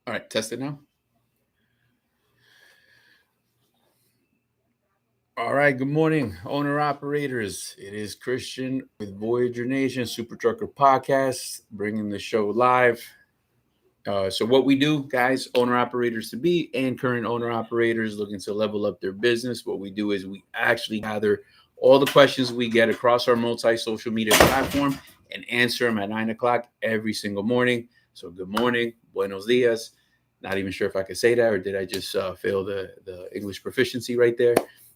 All right, test it now. All right, good morning, owner operators. It is Christian with Voyager Nation Super Trucker Podcast, bringing the show live. So, what we do, guys, owner operators to be and current owner operators looking to level up their business, what we do is we actually gather all the questions we get across our multi social media platform and answer them at 9 o'clock every single morning. So, good morning, buenos dias. Not even sure if I could say that, or did I just fail the English proficiency right there?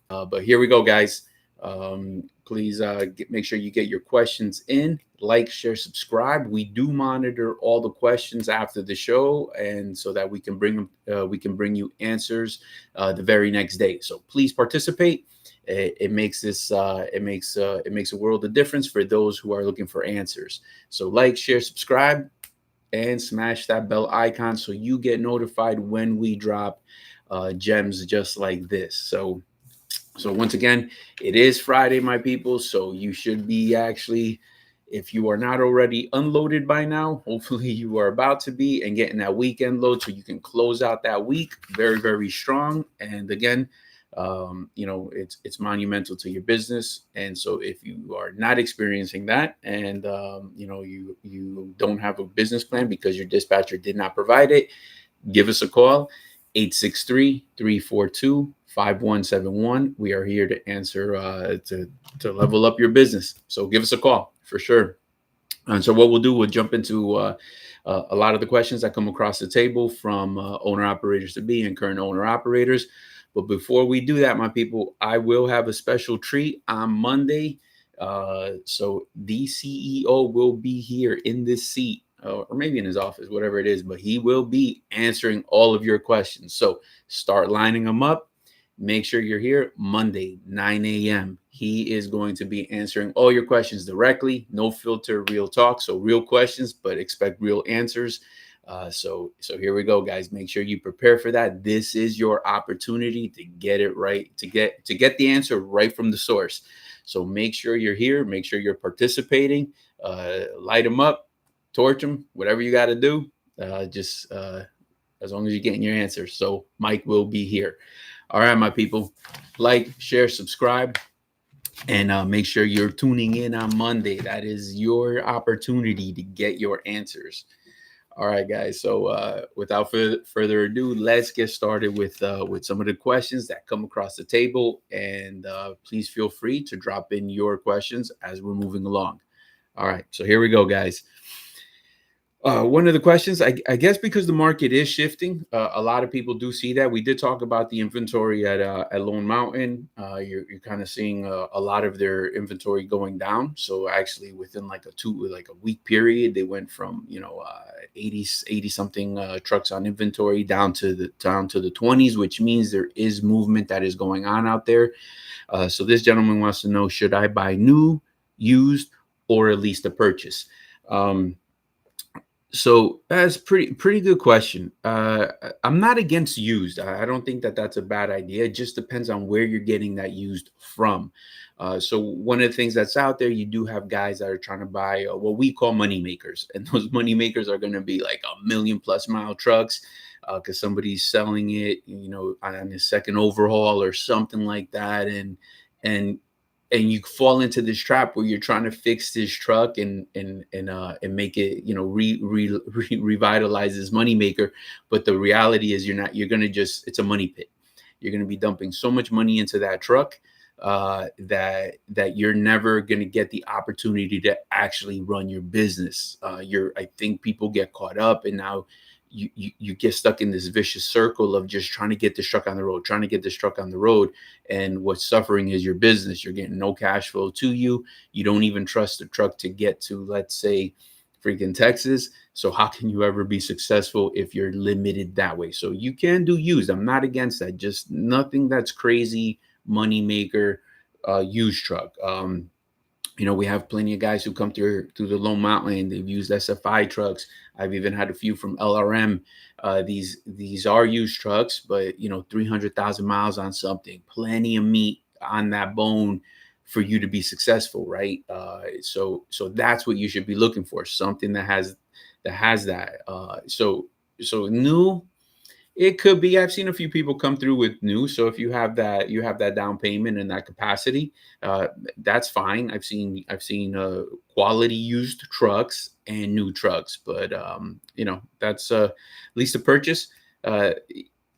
But here we go, guys. Please make sure you get your questions in. Like, share, subscribe. We do monitor all the questions after the show, and so that we can bring you answers the very next day. So please participate. It makes a world of difference for those who are looking for answers. So like, share, subscribe, and smash that bell icon so you get notified when we drop gems just like this. So once again, it is Friday, my people. So you should be actually, if you are not already unloaded by now, hopefully you are about to be and getting that weekend load so you can close out that week very, very strong. And again, it's monumental to your business. And so if you are not experiencing that and, you don't have a business plan because your dispatcher did not provide it, give us a call. 863-342-5171. We are here to answer to level up your business. So give us a call for sure. And so what we'll do, we'll jump into a lot of the questions that come across the table from owner operators to be and current owner operators. But before we do that, my people, I will have a special treat on Monday. So the CEO will be here in this seat, or maybe in his office, whatever it is, but he will be answering all of your questions. So start lining them up. Make sure you're here Monday, 9 a.m. He is going to be answering all your questions directly, no filter, real talk. So real questions, but expect real answers. So here we go, guys. Make sure you prepare for that. This is your opportunity to get it right, to get the answer right from the source. So make sure you're here. Make sure you're participating. Light them up, torch them, whatever you got to do. Just as long as you're getting your answers. So Mike will be here. All right, my people. Like, share, subscribe, and make sure you're tuning in on Monday. That is your opportunity to get your answers. All right, guys. So without further ado, let's get started with some of the questions that come across the table. And please feel free to drop in your questions as we're moving along. All right. So here we go, guys. One of the questions, I guess, because the market is shifting, a lot of people do see that. We did talk about the inventory at Lone Mountain. You're kind of seeing a lot of their inventory going down. So actually, within like a week period, they went from 80 something trucks on inventory down to the 20s, which means there is movement that is going on out there. So this gentleman wants to know: should I buy new, used, or at least a purchase? So that's pretty good question. I'm not against used. I don't think that that's a bad idea. It just depends on where you're getting that used from. So one of the things that's out there, you do have guys that are trying to buy what we call money makers, and those money makers are going to be like 1,000,000+ mile trucks because somebody's selling it, on a second overhaul or something like that, and you fall into this trap where you're trying to fix this truck and make it, revitalize this moneymaker. But the reality is you're going to it's a money pit. You're going to be dumping so much money into that truck that you're never going to get the opportunity to actually run your business. I think people get caught up, and now you get stuck in this vicious circle of just trying to get this truck on the road, and what's suffering is your business. You're getting no cash flow to you. You don't even trust the truck to get to, let's say, freaking Texas. So how can you ever be successful if you're limited that way? So you can do used. I'm not against that. Just nothing that's crazy money maker used truck. We have plenty of guys who come through the Lone Mountain. They've used SFI trucks. I've even had a few from LRM. These are used trucks, but 300,000 miles on something, plenty of meat on that bone for you to be successful, right? So that's what you should be looking for, something that has that. So so new, it could be. I've seen a few people come through with new. So if you have that down payment and that capacity, uh, that's fine. I've seen quality used trucks and new trucks, but that's lease to purchase. Uh,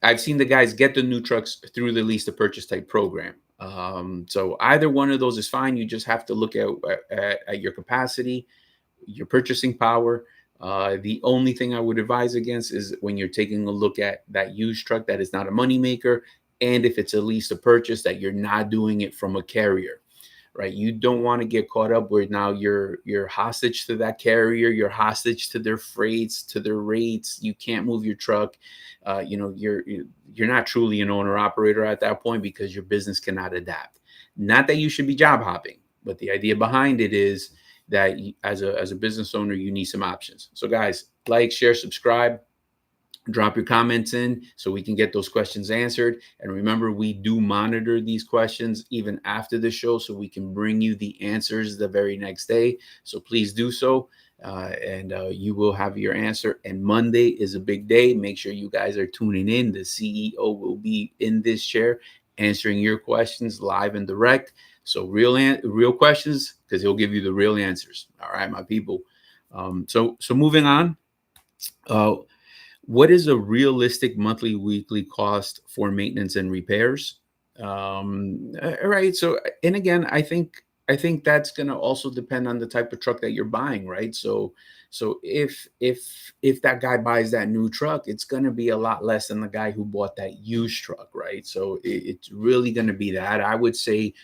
I've seen the guys get the new trucks through the lease to purchase type program. So either one of those is fine. You just have to look at your capacity, your purchasing power. The only thing I would advise against is when you're taking a look at that used truck that is not a moneymaker, and if it's a lease to purchase, that you're not doing it from a carrier, right? You don't want to get caught up where now you're hostage to that carrier, you're hostage to their freights, to their rates. You can't move your truck. You're not truly an owner operator at that point because your business cannot adapt. Not that you should be job hopping, but the idea behind it is that as a business owner, you need some options. So guys, like, share, subscribe, drop your comments in so we can get those questions answered. And remember, we do monitor these questions even after the show so we can bring you the answers the very next day. So please do so. And you will have your answer. And Monday is a big day. Make sure you guys are tuning in. The CEO will be in this chair answering your questions live and direct. So real questions, because he'll give you the real answers. All right, my people. So moving on. What is a realistic monthly, weekly cost for maintenance and repairs? All right. So, and again, I think that's going to also depend on the type of truck that you're buying, right? So if that guy buys that new truck, it's going to be a lot less than the guy who bought that used truck, right? So it's really going to be that. I would say,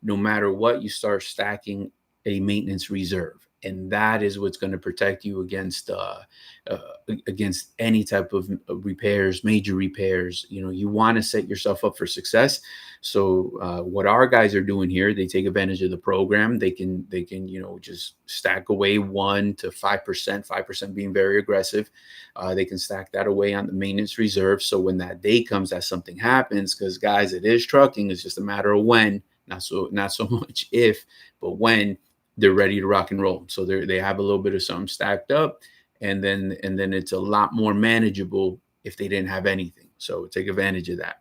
no matter what, you start stacking a maintenance reserve, and that is what's going to protect you uh, against any type of repairs, major repairs. You want to set yourself up for success. So what our guys are doing here, they take advantage of the program. They can just stack away 1 to 5%, 5% being very aggressive. They can stack that away on the maintenance reserve. So when that day comes that something happens, because guys, it is trucking. It's just a matter of when, not so much if, but when they're ready to rock and roll. So they have a little bit of something stacked up, and then it's a lot more manageable if they didn't have anything. So take advantage of that.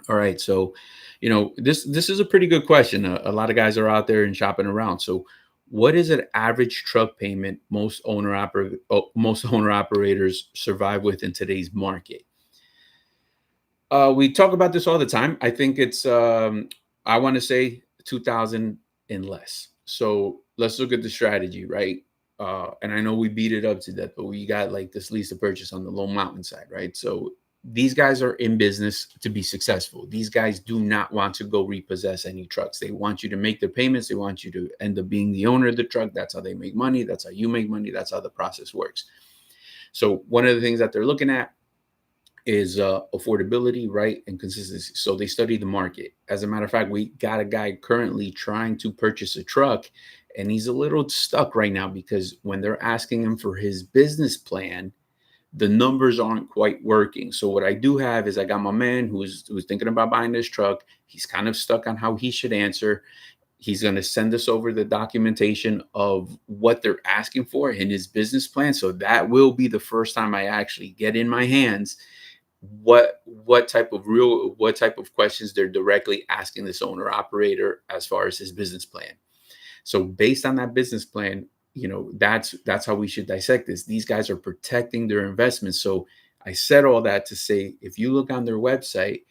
All right. So, this is a pretty good question. A lot of guys are out there and shopping around. So, what is an average truck payment most owner operators survive with in today's market? We talk about this all the time. I think it's I want to say 2000 and less. So let's look at the strategy, right? And I know we beat it up to death, but we got like this lease to purchase on the low mountain side, right? So these guys are in business to be successful. These guys do not want to go repossess any trucks. They want you to make their payments. They want you to end up being the owner of the truck. That's how they make money. That's how you make money. That's how the process works. So one of the things that they're looking at is affordability, right, and consistency. So they study the market. As a matter of fact, we got a guy currently trying to purchase a truck, and he's a little stuck right now because when they're asking him for his business plan, the numbers aren't quite working. So what I do have is I got my man who's thinking about buying this truck. He's kind of stuck on how he should answer. He's going to send us over the documentation of what they're asking for in his business plan. So that will be the first time I actually get in my hands what type of questions they're directly asking this owner operator as far as his business plan. So based on that business plan, that's how we should dissect this. These guys are protecting their investments. So I said all that to say, if you look on their website,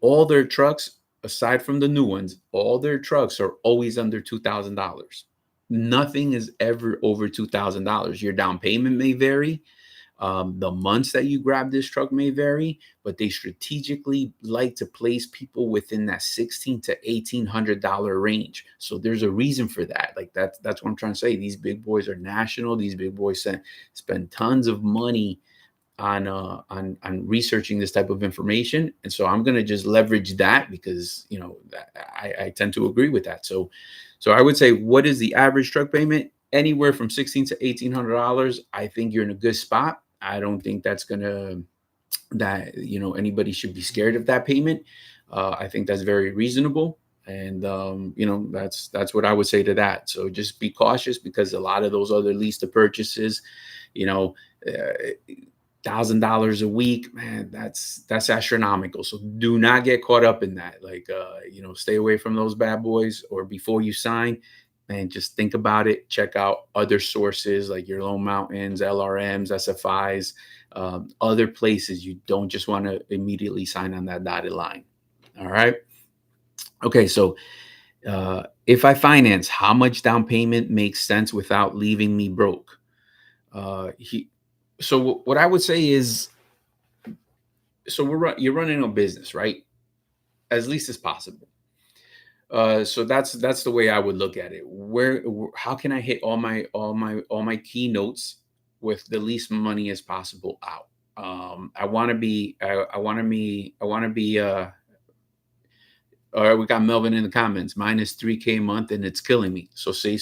all their trucks, aside from the new ones, all their trucks are always under $2,000. Nothing is ever over $2,000. Your down payment may vary. The months that you grab this truck may vary, but they strategically like to place people within that $1,600 to $1,800 range. So there's a reason for that. Like that's what I'm trying to say. These big boys are national. These big boys spend tons of money on researching this type of information, and so I'm going to just leverage that because I tend to agree with that. So I would say, what is the average truck payment? Anywhere from $1,600 to $1,800. I think you're in a good spot. I don't think anybody should be scared of that payment. I think that's very reasonable. And that's what I would say to that. So just be cautious because a lot of those other lease to purchases, uh, $1,000 a week, man, that's astronomical. So do not get caught up in that. Like, stay away from those bad boys. Or before you sign, man, just think about it. Check out other sources like your loan mountains, LRMs, SFIs, other places. You don't just want to immediately sign on that dotted line. All right. Okay. So if I finance, how much down payment makes sense without leaving me broke? He So what I would say is, so you're running a business, right? As least as possible. So that's the way I would look at it. How can I hit all my keynotes with the least money as possible out? I want to be I want to be I want to be All right, we got Melvin in the comments. Mine is 3K a month and it's killing me. So see,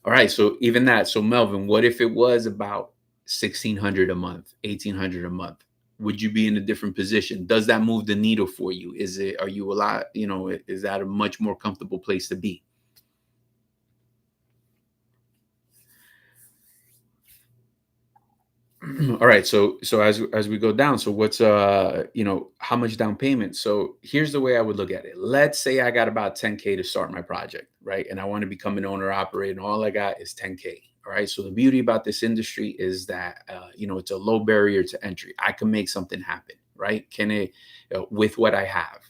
all right, so even that. So Melvin, what if it was about 1,600 a month, 1,800 a month? Would you be in a different position? Does that move the needle for you? Are you a lot, is that a much more comfortable place to be? All right, so as we go down, so what's how much down payment? So here's the way I would look at it. Let's say I got about 10K to start my project, right? And I want to become an owner operator, and all I got is 10K. All right. So the beauty about this industry is that it's a low barrier to entry. I can make something happen, right? Can it with what I have?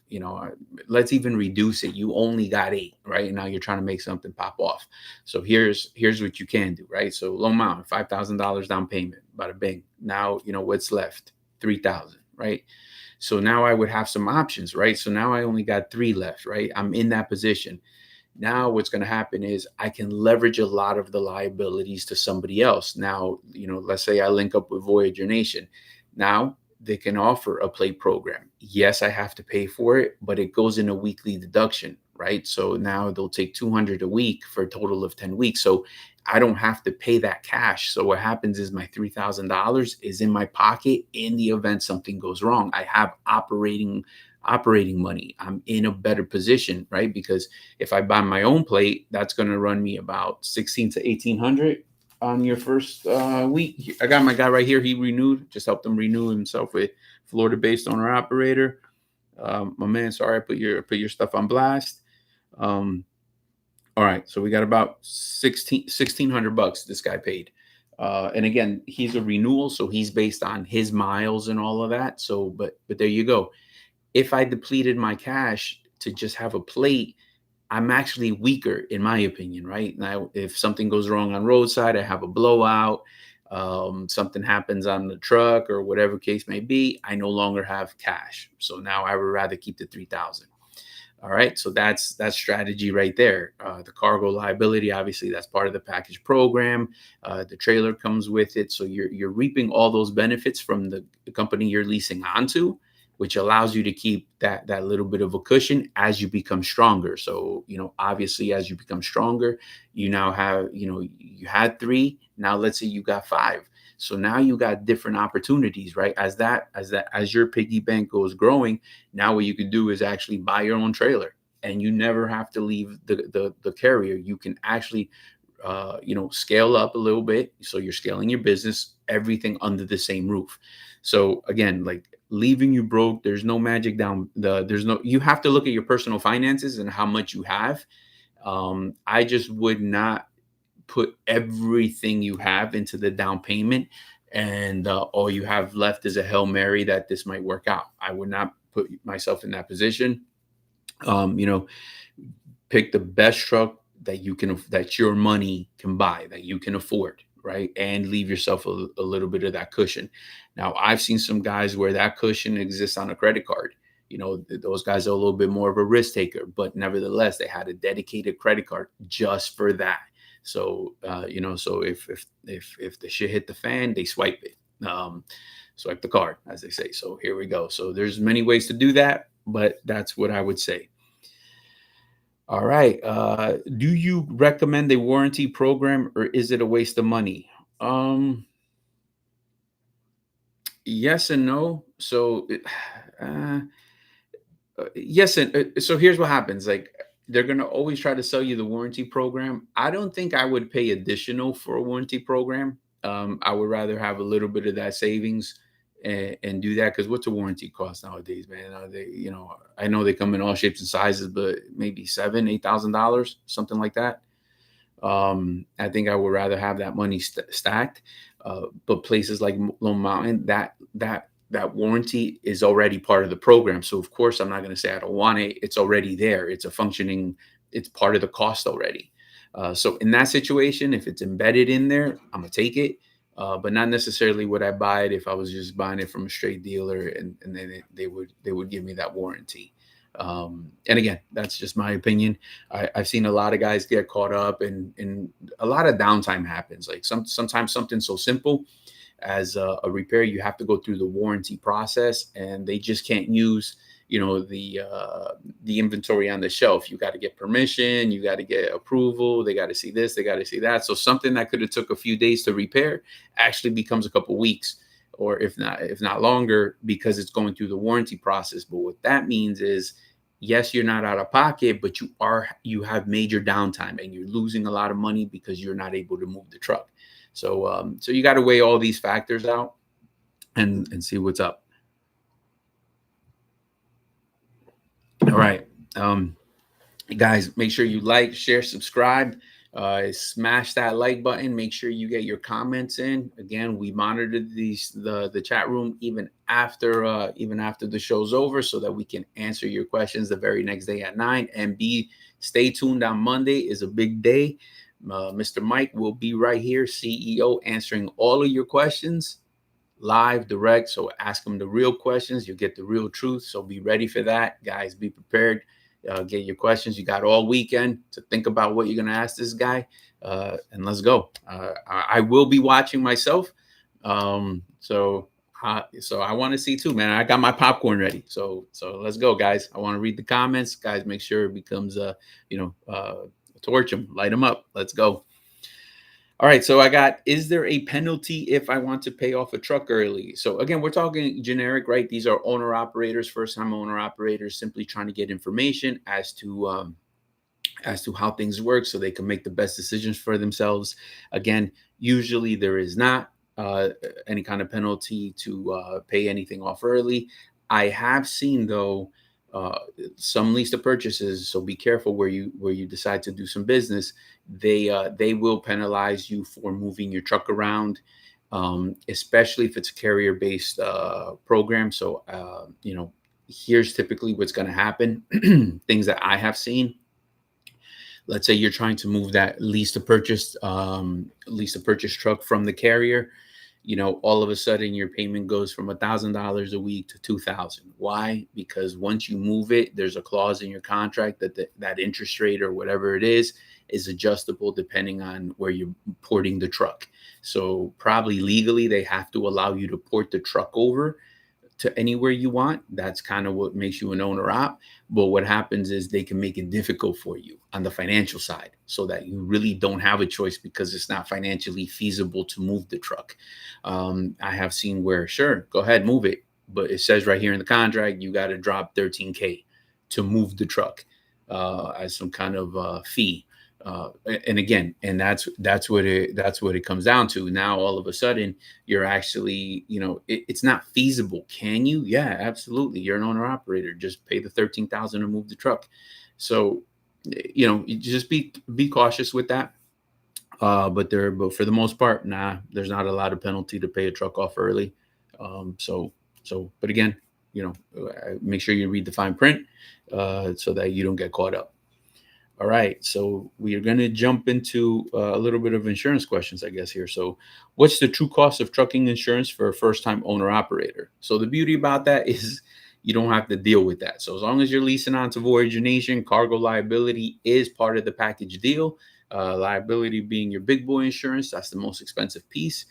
Let's even reduce it. You only got 8, right? And now you're trying to make something pop off. So here's what you can do, right? So low amount, $5,000 down payment, bada bing. Now what's left, 3,000, right? So now I would have some options, right? So now I only got 3 left, right? I'm in that position. Now what's going to happen is I can leverage a lot of the liabilities to somebody else. Now, let's say I link up with Voyager Nation. Now they can offer a plate program. Yes, I have to pay for it, but it goes in a weekly deduction, right? So now they'll take 200 a week for a total of 10 weeks. So I don't have to pay that cash. So what happens is my $3,000 is in my pocket in the event something goes wrong. I have operating money. I'm in a better position, right? Because if I buy my own plate, that's going to run me about 16 to 1800 on your first week. I got my guy right here. He renewed, just helped him renew himself with Florida-based owner operator. My man, sorry, I put your stuff on blast. All right, so we got about 1,600 bucks this guy paid. And again, he's a renewal, so he's based on his miles and all of that. So, but there you go. If I depleted my cash to just have a plate, I'm actually weaker, in my opinion, right? Now, if something goes wrong on roadside, I have a blowout, something happens on the truck or whatever case may be, I no longer have cash. So now I would rather keep the 3,000. All right, so that's strategy right there. The cargo liability, obviously, that's part of the package program. The trailer comes with it, so you're reaping all those benefits from the company you're leasing onto, which allows you to keep that little bit of a cushion as you become stronger. So, obviously, as you become stronger, you now have, you had 3, now let's say you got 5. So now you got different opportunities, right? As your piggy bank goes growing, now what you can do is actually buy your own trailer, and you never have to leave the carrier. You can actually scale up a little bit. So you're scaling your business, everything under the same roof. So again, like, leaving you broke, there's no magic you have to look at your personal finances and how much you have. I just would not put everything you have into the down payment, and all you have left is a Hail Mary that this might work out. I would not put myself in that position. Pick the best truck that your money can buy, that you can afford, right? And leave yourself a little bit of that cushion. Now, I've seen some guys where that cushion exists on a credit card. Those guys are a little bit more of a risk taker, but nevertheless, they had a dedicated credit card just for that. So, so if the shit hit the fan, they swipe it, swipe the card, as they say. So here we go. So there's many ways to do that, but that's what I would say. All right. Do you recommend a warranty program, or is it a waste of money? Yes and no. So, uh, yes, and so here's what happens. Like, they're gonna always try to sell you the warranty program. I don't think I would pay additional for a warranty program. I would rather have a little bit of that savings and do that, because what's a warranty cost nowadays, man? They, I know they come in all shapes and sizes, but maybe $7,000, $8,000, something like that. I think I would rather have that money stacked. But places like Lone Mountain, that warranty is already part of the program. So of course, I'm not going to say I don't want it. It's already there. It's a functioning. It's part of the cost already. So in that situation, if it's embedded in there, I'm gonna take it. But not necessarily would I buy it if I was just buying it from a straight dealer, and then they would give me that warranty. And again, that's just my opinion. I've seen a lot of guys get caught up, and a lot of downtime happens. Like sometimes something so simple as a repair, you have to go through the warranty process, and they just can't use the inventory on the shelf. You got to get permission, you got to get approval, they got to see this, they got to see that. So something that could have took a few days to repair actually becomes a couple weeks, or if not longer, because it's going through the warranty process. But what that means is, yes, you're not out of pocket, but you have major downtime, and you're losing a lot of money because you're not able to move the truck. So you got to weigh all these factors out and see what's up. All right. Guys, make sure you like, share, subscribe, smash that like button. Make sure you get your comments in. Again, we monitor the chat room even after the show's over, so that we can answer your questions the very next day at 9. And stay tuned. On Monday is a big day. Mr. Mike will be right here, CEO, answering all of your questions live, direct. So ask them the real questions. You'll get the real truth. So be ready for that, guys. Be prepared. Get your questions. You got all weekend to think about what you're going to ask this guy, and let's go. I will be watching myself. So I want to see too, man. I got my popcorn ready. So let's go, guys. I want to read the comments, guys. Make sure it becomes torch them, light them up. Let's go. All right, so I got, is there a penalty if I want to pay off a truck early? So again, we're talking generic, right? These are owner operators, first-time owner operators, simply trying to get information as to how things work, so they can make the best decisions for themselves. Again, usually there is not any kind of penalty to pay anything off early. I have seen, though, some lease to purchases, so be careful where you decide to do some business. They will penalize you for moving your truck around, especially if it's a carrier based program. So here's typically what's going to happen. Things that I have seen. Let's say you're trying to move that lease to purchase truck from the carrier. All of a sudden your payment goes from $1,000 a week to $2,000. Why? Because once you move it, there's a clause in your contract that interest rate or whatever it is adjustable depending on where you're porting the truck. So probably legally they have to allow you to port the truck over to anywhere you want. That's kind of what makes you an owner op. But what happens is they can make it difficult for you on the financial side, so that you really don't have a choice because it's not financially feasible to move the truck. I have seen where, sure, go ahead, move it, but it says right here in the contract, you got to drop $13K to move the truck as some kind of fee. And again, and that's what it comes down to. Now, all of a sudden, you're actually, it's not feasible. Can you? Yeah, absolutely. You're an owner operator. Just pay the $13,000 to move the truck. So, you just be cautious with that. But for the most part, there's not a lot of penalty to pay a truck off early. But again, make sure you read the fine print so that you don't get caught up. All right, so we are going to jump into a little bit of insurance questions, I guess, here. So what's the true cost of trucking insurance for a first-time owner-operator? So the beauty about that is you don't have to deal with that. So as long as you're leasing on to Voyager Nation, cargo liability is part of the package deal. Liability being your big boy insurance, that's the most expensive piece.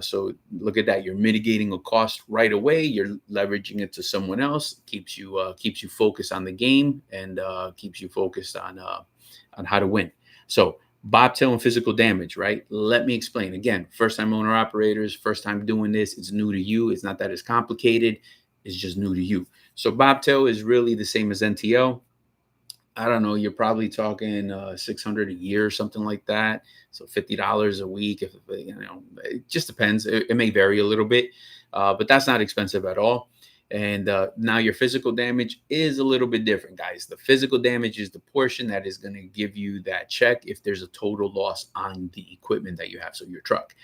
So look at that. You're mitigating a cost right away. You're leveraging it to someone else. Keeps you focused on the game, and keeps you focused on how to win. So bobtail and physical damage, right? Let me explain again. First time owner operators, first time doing this. It's new to you. It's not that it's complicated. It's just new to you. So bobtail is really the same as NTL. I don't know, you're probably talking 600 a year or something like that. So $50 a week. If it just depends. It may vary a little bit, but that's not expensive at all. And now your physical damage is a little bit different, guys. The physical damage is the portion that is going to give you that check if there's a total loss on the equipment that you have, so your truck.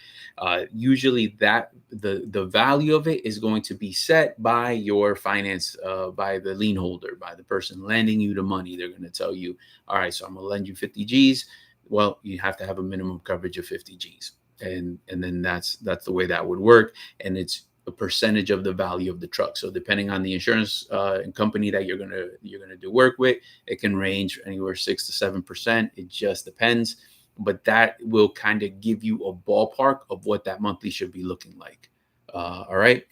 Usually, that the value of it is going to be set by your finance, by the lien holder, by the person lending you the money. They're going to tell you, all right, so I'm going to lend you 50 G's. Well, you have to have a minimum coverage of 50 G's, and then that's the way that would work, and it's a percentage of the value of the truck. So depending on the insurance company that you're gonna do work with, it can range anywhere 6 to 7%. It just depends, but that will kind of give you a ballpark of what that monthly should be looking like. All right.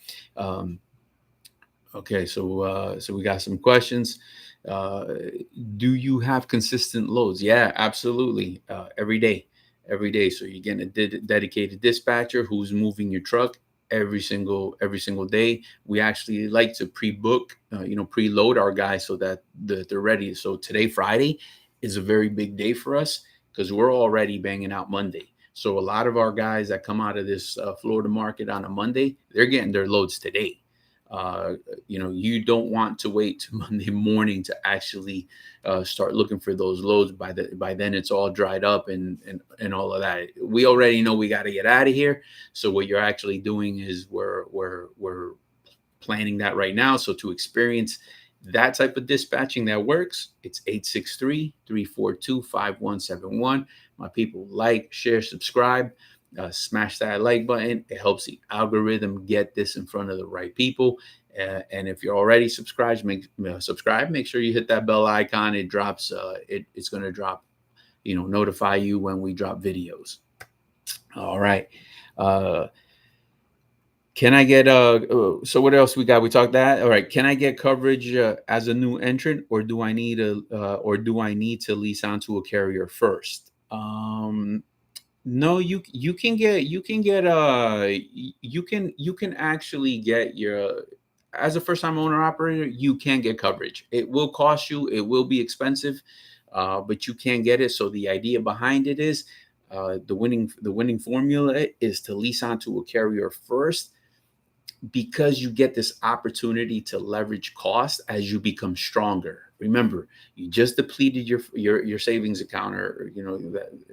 Okay, so we got some questions. Uh, do you have consistent loads? Yeah, absolutely. Every day. So you're getting a dedicated dispatcher who's moving your truck every single day. We actually like to pre-book, preload our guys so that they're ready. So today, Friday, is a very big day for us because we're already banging out Monday. So a lot of our guys that come out of this Florida market on a Monday, they're getting their loads today. You don't want to wait to Monday morning to actually start looking for those loads. By then it's all dried up and all of that. We already know we got to get out of here. So what you're actually doing is we're planning that right now. So to experience that type of dispatching that works, it's 863-342-5171. My people, like, share, subscribe. Smash that like button. It helps the algorithm get this in front of the right people. And if you're already subscribed, make sure you hit that bell icon. It drops. It's going to drop. Notify you when we drop videos. All right. Can I get so what else we got? We talked that. All right. Can I get coverage as a new entrant, or do I need to lease onto a carrier first? No, you can get you can actually get your, as a first time owner operator, you can get coverage. It will cost you, it will be expensive, but you can get it. So the idea behind it is the winning formula is to lease onto a carrier first, because you get this opportunity to leverage cost as you become stronger. Remember, you just depleted your savings account, or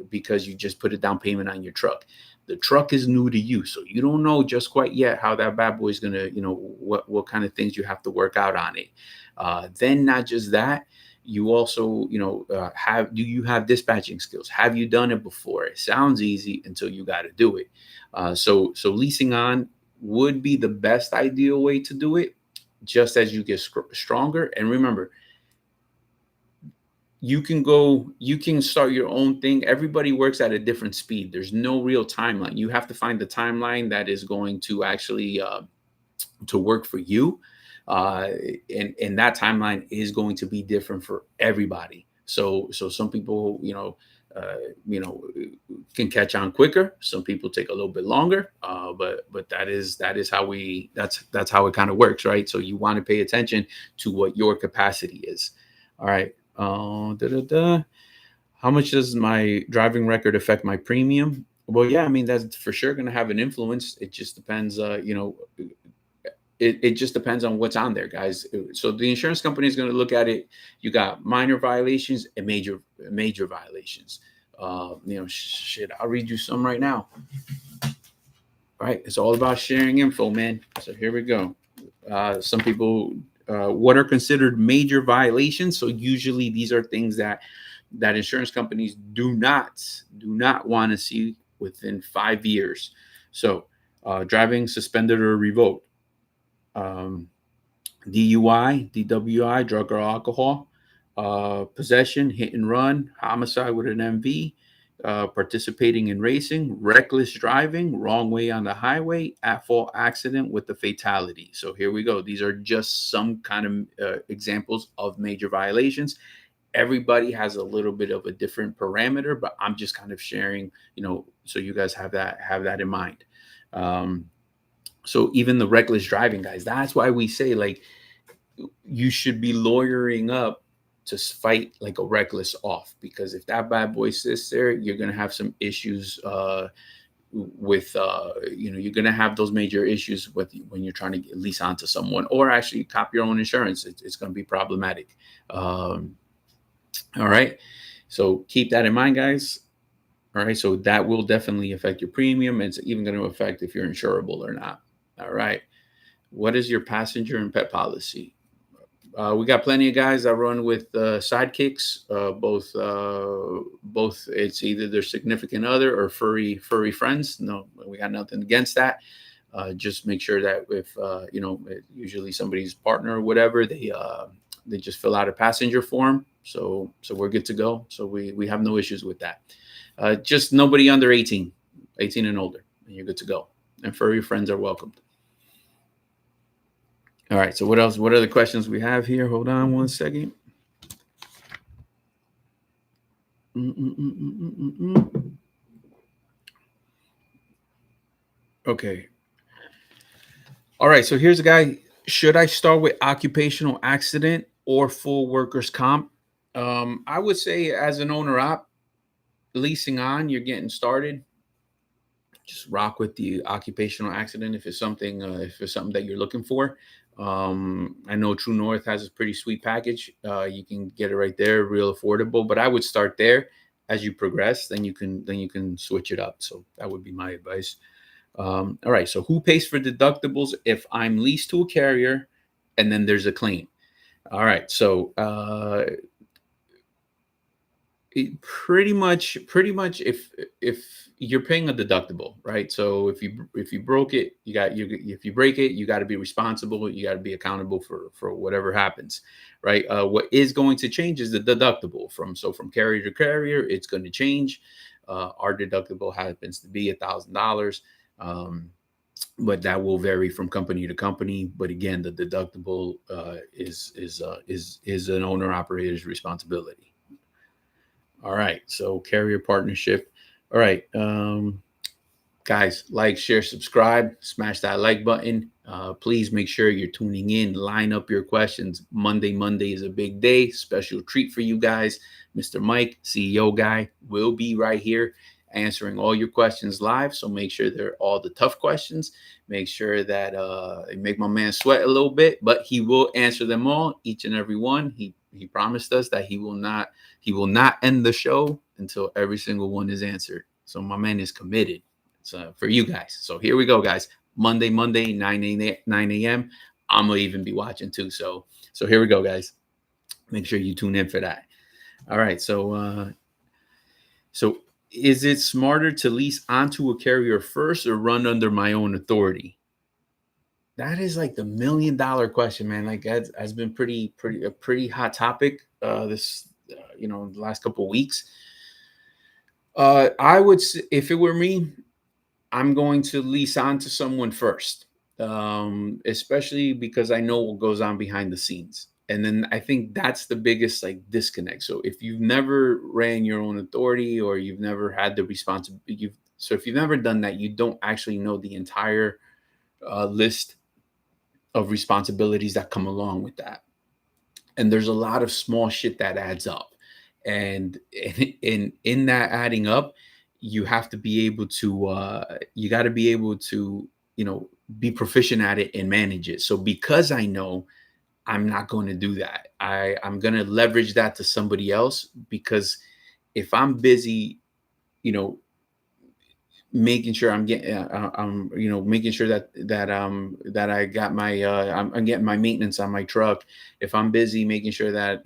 because you just put a down payment on your truck. The truck is new to you, so you don't know just quite yet how that bad boy is gonna, what kind of things you have to work out on it. Then not just that, you also, do you have dispatching skills? Have you done it before? It sounds easy until you got to do it. So leasing on would be the best ideal way to do it, just as you get stronger. And remember, you can start your own thing. Everybody works at a different speed. There's no real timeline. You have to find the timeline that is going to actually to work for you. And that timeline is going to be different for everybody. So some people, can catch on quicker. Some people take a little bit longer. But that's how how it kind of works, right? So you want to pay attention to what your capacity is. All right. How much does my driving record affect my premium? Well, yeah, I mean, that's for sure going to have an influence. It just depends, it just depends on what's on there, guys. So the insurance company is going to look at it. You got minor violations and major violations. I'll read you some right now. All right. It's all about sharing info, man. So here we go. Some people, what are considered major violations? So usually these are things that insurance companies do not want to see within 5 years. So driving suspended or revoked, DUI, DWI, drug or alcohol, possession, hit and run, homicide with an MV, participating in racing, reckless driving, wrong way on the highway, at fault accident with the fatality. So here we go. These are just some kind of examples of major violations. Everybody has a little bit of a different parameter, but I'm just kind of sharing, so you guys have that in mind. So even the reckless driving, guys, that's why we say, like, you should be lawyering up to fight like a reckless off, because if that bad boy sits there, you're gonna have some issues with you're gonna have those major issues with when you're trying to lease onto someone or actually cop your own insurance. It's gonna be problematic. Um, all right, so keep that in mind, guys. All right, so that will definitely affect your premium. It's even going to affect if you're insurable or not. All right, what is your passenger and pet policy? We got plenty of guys that run with sidekicks. Both it's either their significant other or furry friends. No, we got nothing against that. Just make sure that if usually somebody's partner or whatever, they just fill out a passenger form. So we're good to go. So we have no issues with that. Just nobody under 18 and older, and you're good to go. And furry friends are welcomed. All right. So what else? What are the questions we have here? Hold on one second. Okay. All right. So here's a guy. Should I start with occupational accident or full workers comp? I would say as an owner op, leasing on, you're getting started, just rock with the occupational accident if it's something that you're looking for. I know True North has a pretty sweet package. You can get it right there, real affordable. But I would start there. As you progress, then you can switch it up. So that would be my advice. All right. So who pays for deductibles if I'm leased to a carrier and then there's a claim? All right. So pretty much if you're paying a deductible, right? So if you broke it, if you break it, you got to be responsible. You got to be accountable for whatever happens, right? What is going to change is the deductible from carrier to carrier. It's going to change. Our deductible happens to be $1,000. But that will vary from company to company. But again, the deductible is an owner operator's responsibility. All right. So carrier partnership. All right. Guys, like, share, subscribe, smash that like button. Please make sure you're tuning in. Line up your questions. Monday is a big day. Special treat for you guys. Mr. Mike, CEO guy, will be right here answering all your questions live. So make sure they're all the tough questions. Make sure that make my man sweat a little bit, but he will answer them all, each and every one. He promised us that he will not end the show until every single one is answered. So my man is committed. So for you guys. So here we go, guys. Monday, 9 a.m. I'm gonna even be watching too. So here we go, guys. Make sure you tune in for that. All right. So is it smarter to lease onto a carrier first or run under my own authority? That is like the $1 million question, man. Like that has been a pretty hot topic the last couple of weeks. I would say, if it were me, I'm going to lease on to someone first, especially because I know what goes on behind the scenes. And then I think that's the biggest like disconnect. So if you've never ran your own authority or you've never had the responsibility, so if you've never done that, you don't actually know the entire list of responsibilities that come along with that. And there's a lot of small shit that adds up. And in that adding up, you have to be able to you got to be able to be proficient at it and manage it. So because I know, I'm not going to do that. I'm going to leverage that to somebody else, because if I'm busy making sure I'm getting making sure that I got my I'm getting my maintenance on my truck. If I'm busy making sure that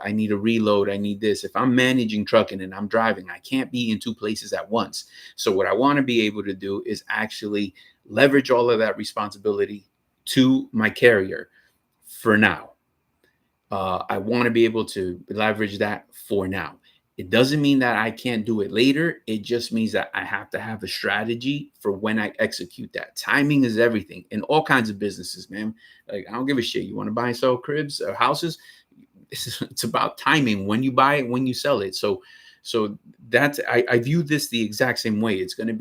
I need a reload, I need this. If I'm managing trucking and I'm driving, I can't be in two places at once. So what I want to be able to do is actually leverage all of that responsibility to my carrier for now. I want to be able to leverage that for now. It doesn't mean that I can't do it later. It just means that I have to have a strategy for when I execute that. Timing is everything in all kinds of businesses, man. Like, I don't give a shit. You want to buy and sell cribs or houses? It's about timing. When you buy it, when you sell it. So that's, I view this the exact same way. It's going to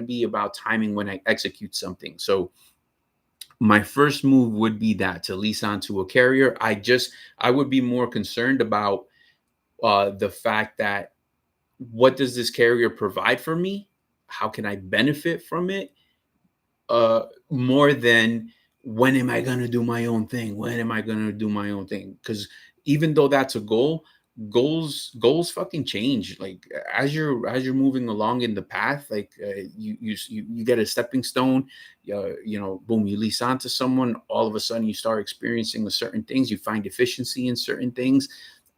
be about timing when I execute something. So my first move would be that to lease onto a carrier. I would be more concerned about the fact that what does this carrier provide for me? How can I benefit from it? More than when am I gonna do my own thing? When am I gonna do my own thing? Because even though that's a goal, goals fucking change. Like as you're moving along in the path, like you get a stepping stone. Boom, you lease onto someone. All of a sudden, you start experiencing certain things. You find efficiency in certain things,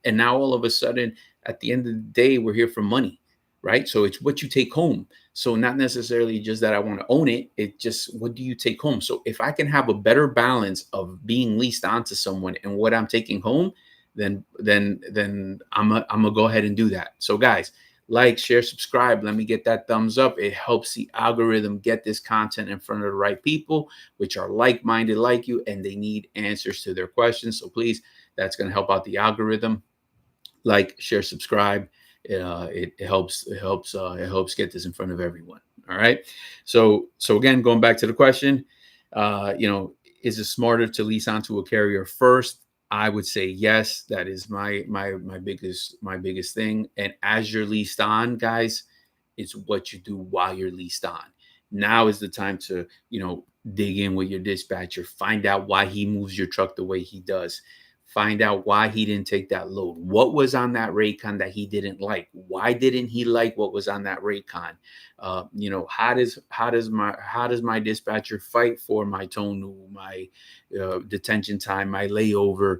and now all of a sudden, at the end of the day, we're here for money, right? So it's what you take home. So not necessarily just that I want to own it. It just, what do you take home? So if I can have a better balance of being leased onto someone and what I'm taking home, then I'm gonna go ahead and do that. So guys, like, share, subscribe. Let me get that thumbs up. It helps the algorithm get this content in front of the right people, which are like-minded like you, and they need answers to their questions. So please, that's going to help out the algorithm. Like, share, subscribe. It helps get this in front of everyone. All right. So again, going back to the question, is it smarter to lease onto a carrier first? I would say yes. That is my biggest thing. And as you're leased on, guys, it's what you do while you're leased on. Now is the time to dig in with your dispatcher, find out why he moves your truck the way he does. Find out why he didn't take that load. What was on that Raycon that he didn't like? Why didn't he like what was on that Raycon? How does my dispatcher fight for my tonneau, my detention time, my layover?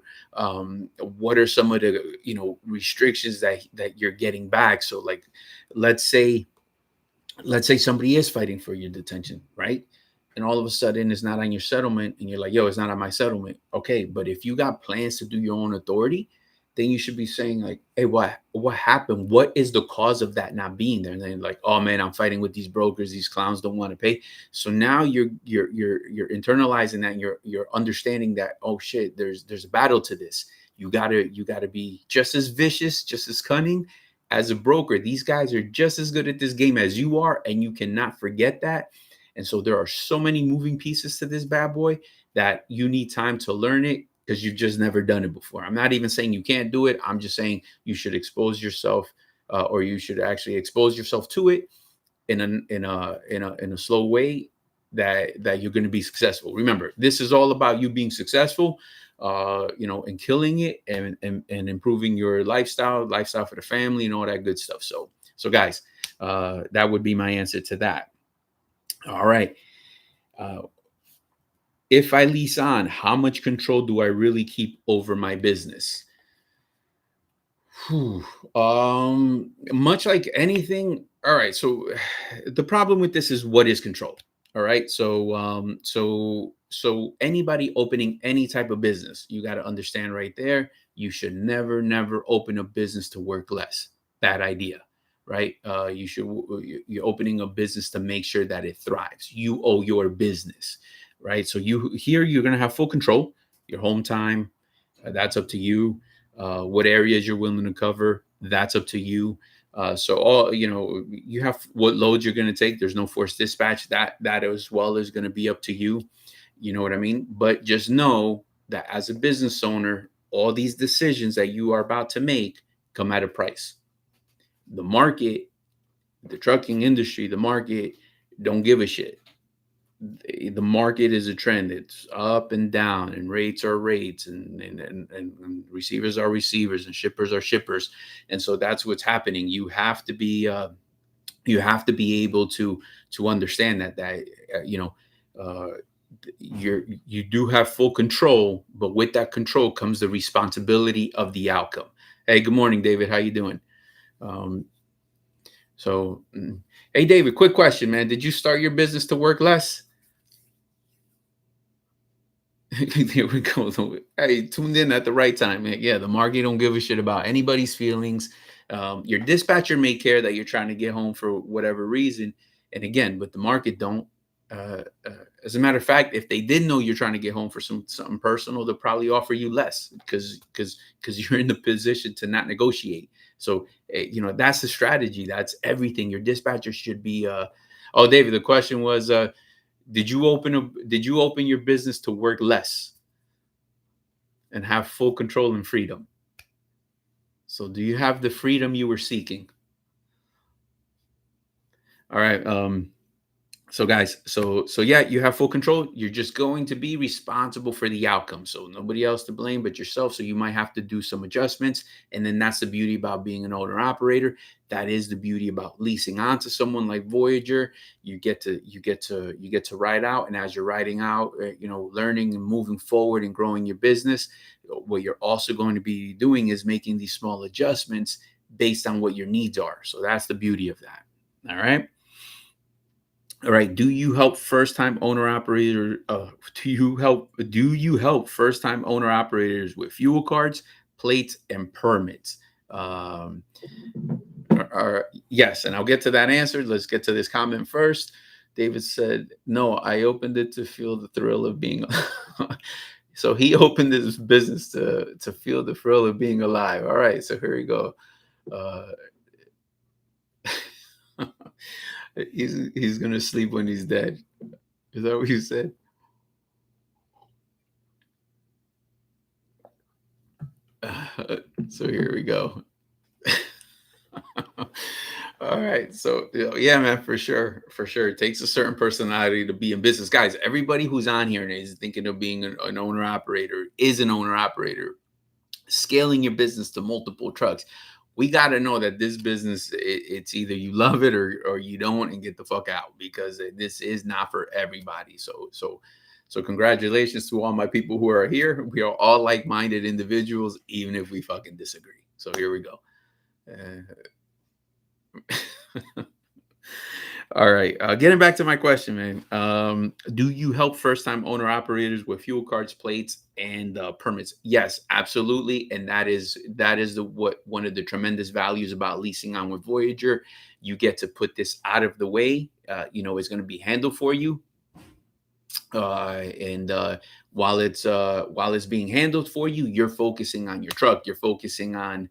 What are some of the restrictions that you're getting back? So like, let's say somebody is fighting for your detention, right? And all of a sudden it's not on your settlement, and you're like, yo, it's not on my settlement. Okay, but if you got plans to do your own authority, then you should be saying like, hey, what happened? What is the cause of that not being there? And then like, oh man, I'm fighting with these brokers. These clowns don't want to pay. So now you're internalizing that, and you're understanding that, oh shit, there's a battle to this. You gotta be just as vicious, just as cunning as a broker. These guys are just as good at this game as you are, and you cannot forget that. And so there are so many moving pieces to this bad boy that you need time to learn it, because you've just never done it before. I'm not even saying you can't do it. I'm just saying you should expose yourself, or you should actually expose yourself to it in a slow way that you're going to be successful. Remember, this is all about you being successful, and killing it, and improving your lifestyle for the family and all that good stuff. So guys, that would be my answer to that. All right. If I lease on, how much control do I really keep over my business? Much like anything. All right. So the problem with this is, what is control? All right. So anybody opening any type of business, you got to understand right there, you should never open a business to work less. Bad idea. Right? You're opening a business to make sure that it thrives. You owe your business, right? So you're going to have full control. Your home time, that's up to you. What areas you're willing to cover, that's up to you. So all you have what loads you're going to take. There's no forced dispatch. That as well is going to be up to you. You know what I mean? But just know that as a business owner, all these decisions that you are about to make come at a price. The market, the trucking industry, the market don't give a shit. The market is a trend. It's up and down, and rates are rates, and receivers are receivers, and shippers are shippers. And so that's what's happening. You have to be able to understand that you do have full control, but with that control comes the responsibility of the outcome. Hey, good morning, David. How you doing? Hey, David, quick question, man. Did you start your business to work less? There we go. Hey, tuned in at the right time, man. Yeah, the market don't give a shit about anybody's feelings. Your dispatcher may care that you're trying to get home for whatever reason. And again, but the market don't. As a matter of fact, if they did know you're trying to get home for something personal, they'll probably offer you less because you're in the position to not negotiate. So that's the strategy. That's everything. Your dispatcher should be. Oh, David, the question was, did you open your business to work less and have full control and freedom? So do you have the freedom you were seeking? All right. So guys, so yeah, you have full control. You're just going to be responsible for the outcome. So nobody else to blame but yourself. So you might have to do some adjustments. And then that's the beauty about being an owner operator. That is the beauty about leasing on to someone like Voyager. You get to ride out. And as you're riding out, learning and moving forward and growing your business, what you're also going to be doing is making these small adjustments based on what your needs are. So that's the beauty of that. All right. All right. Do you help first time owner operator? Do you help first time owner operators with fuel cards, plates, and permits? Um, yes, and I'll get to that answer. Let's get to this comment first. David said, "No, I opened it to feel the thrill of being." So he opened his business to feel the thrill of being alive. All right. So here we go. Uh, he's gonna sleep when he's dead. Is that what you said? So here we go. All right. So yeah, man, for sure. For sure. It takes a certain personality to be in business. Guys, everybody who's on here and is thinking of being an owner operator is an owner operator. Scaling your business to multiple trucks. We got to know that this business, it's either you love it or you don't, and get the fuck out, because this is not for everybody. So congratulations to all my people who are here. We are all like-minded individuals, even if we fucking disagree. So here we go. All right. Getting back to my question, man. Do you help first-time owner operators with fuel cards, plates, and permits? Yes, absolutely. And that is one of the tremendous values about leasing on with Voyager. You get to put this out of the way. It's going to be handled for you. And while it's being handled for you, you're focusing on your truck. You're focusing on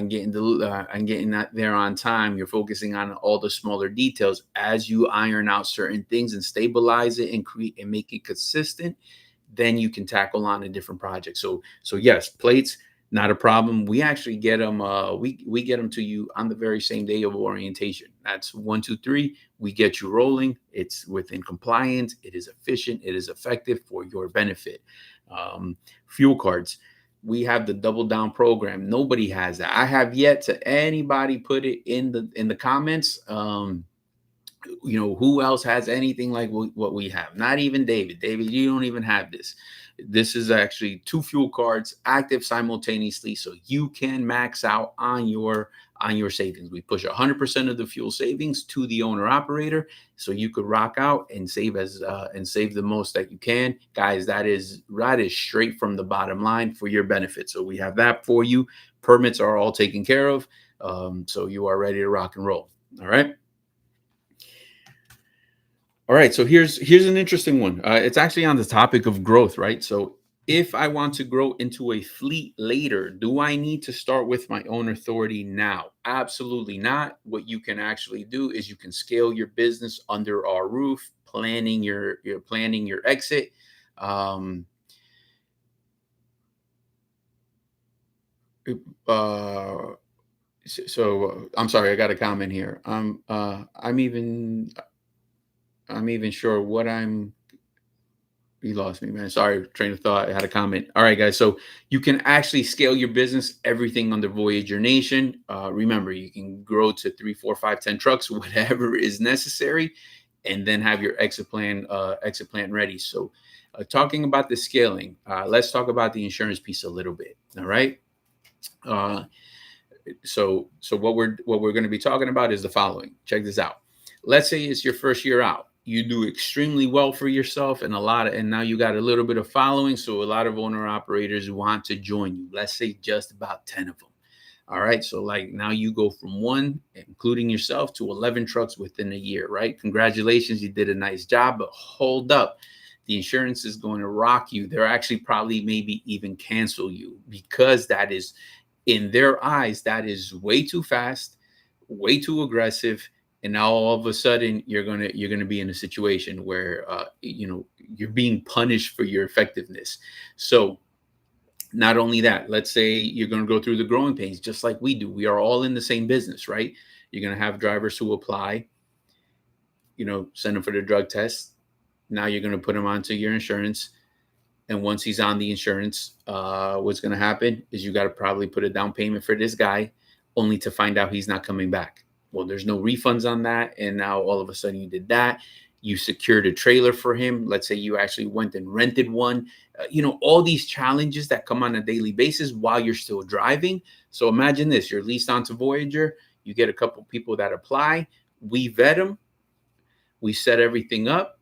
getting that there on time. You're focusing on all the smaller details. As you iron out certain things and stabilize it and create and make it consistent, then you can tackle on a different project. So yes, plates, not a problem. We actually get them. We get them to you on the very same day of orientation. That's 1, 2, 3. We get you rolling. It's within compliance. It is efficient. It is effective for your benefit. Fuel cards. We have the double down program. Nobody has that. I have yet to anybody put it in the comments. Who else has anything like what we have? Not even David, you don't even have this. This is actually 2 fuel cards active simultaneously, so you can max out on your savings. We push 100% of the fuel savings to the owner operator, so you could rock out and save the most that you can. Guys, that is straight from the bottom line for your benefit. So we have that for you. Permits are all taken care of, so you are ready to rock and roll. All right. All right, so here's an interesting one. It's actually on the topic of growth, right? So if I want to grow into a fleet later, do I need to start with my own authority now? Absolutely not. What you can actually do is you can scale your business under our roof, planning your exit. Uh, so I'm sorry, I got a comment here. I'm even sure what I'm. You lost me, man. Sorry, train of thought. I had a comment. All right, guys. So you can actually scale your business, everything under Voyager Nation. Remember, you can grow to 3, 4, 5, 10 trucks, whatever is necessary, and then have your exit plan ready. So, talking about the scaling, let's talk about the insurance piece a little bit. All right. Uh, so what we're going to be talking about is the following. Check this out. Let's say it's your first year out. You do extremely well for yourself, and now you got a little bit of following. So a lot of owner operators want to join you. Let's say just about 10 of them. All right. So like now you go from 1, including yourself, to 11 trucks within a year, right? Congratulations. You did a nice job, but hold up. The insurance is going to rock you. They're actually probably maybe even cancel you, because that is, in their eyes, that is way too fast, way too aggressive, and now all of a sudden you're gonna be in a situation where you're being punished for your effectiveness. So not only that, let's say you're going to go through the growing pains just like we do. We are all in the same business, right? You're going to have drivers who apply, send them for the drug test. Now you're going to put them onto your insurance. And once he's on the insurance, what's going to happen is you got to probably put a down payment for this guy, only to find out he's not coming back. Well, there's no refunds on that. And now all of a sudden you did that. You secured a trailer for him. Let's say you actually went and rented one. All these challenges that come on a daily basis while you're still driving. So imagine this, you're leased onto Voyager. You get a couple people that apply. We vet them. We set everything up.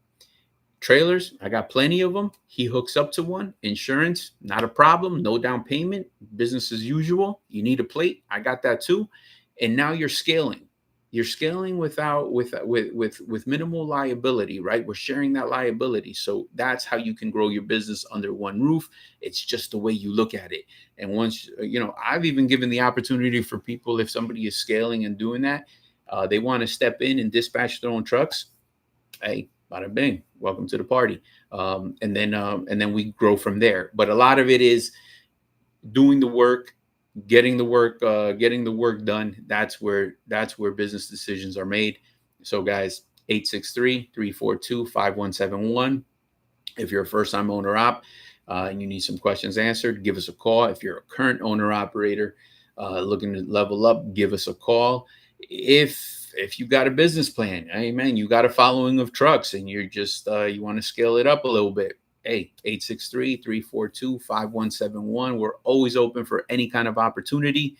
Trailers, I got plenty of them. He hooks up to one. Insurance, not a problem. No down payment. Business as usual. You need a plate, I got that too. And now you're scaling. You're scaling with minimal liability, right? We're sharing that liability. So that's how you can grow your business under one roof. It's just the way you look at it. And once, I've even given the opportunity for people, if somebody is scaling and doing that, they want to step in and dispatch their own trucks. Hey, bada bing, welcome to the party. And then we grow from there. But a lot of it is doing the work, getting the work done. That's where business decisions are made. So guys, 863-342-5171. If you're a first-time owner op and you need some questions answered, give us a call. If you're a current owner operator looking to level up, give us a call. If you got a business plan, hey man, you got a following of trucks and you're just you want to scale it up a little bit, hey, 863-342-5171. We're always open for any kind of opportunity.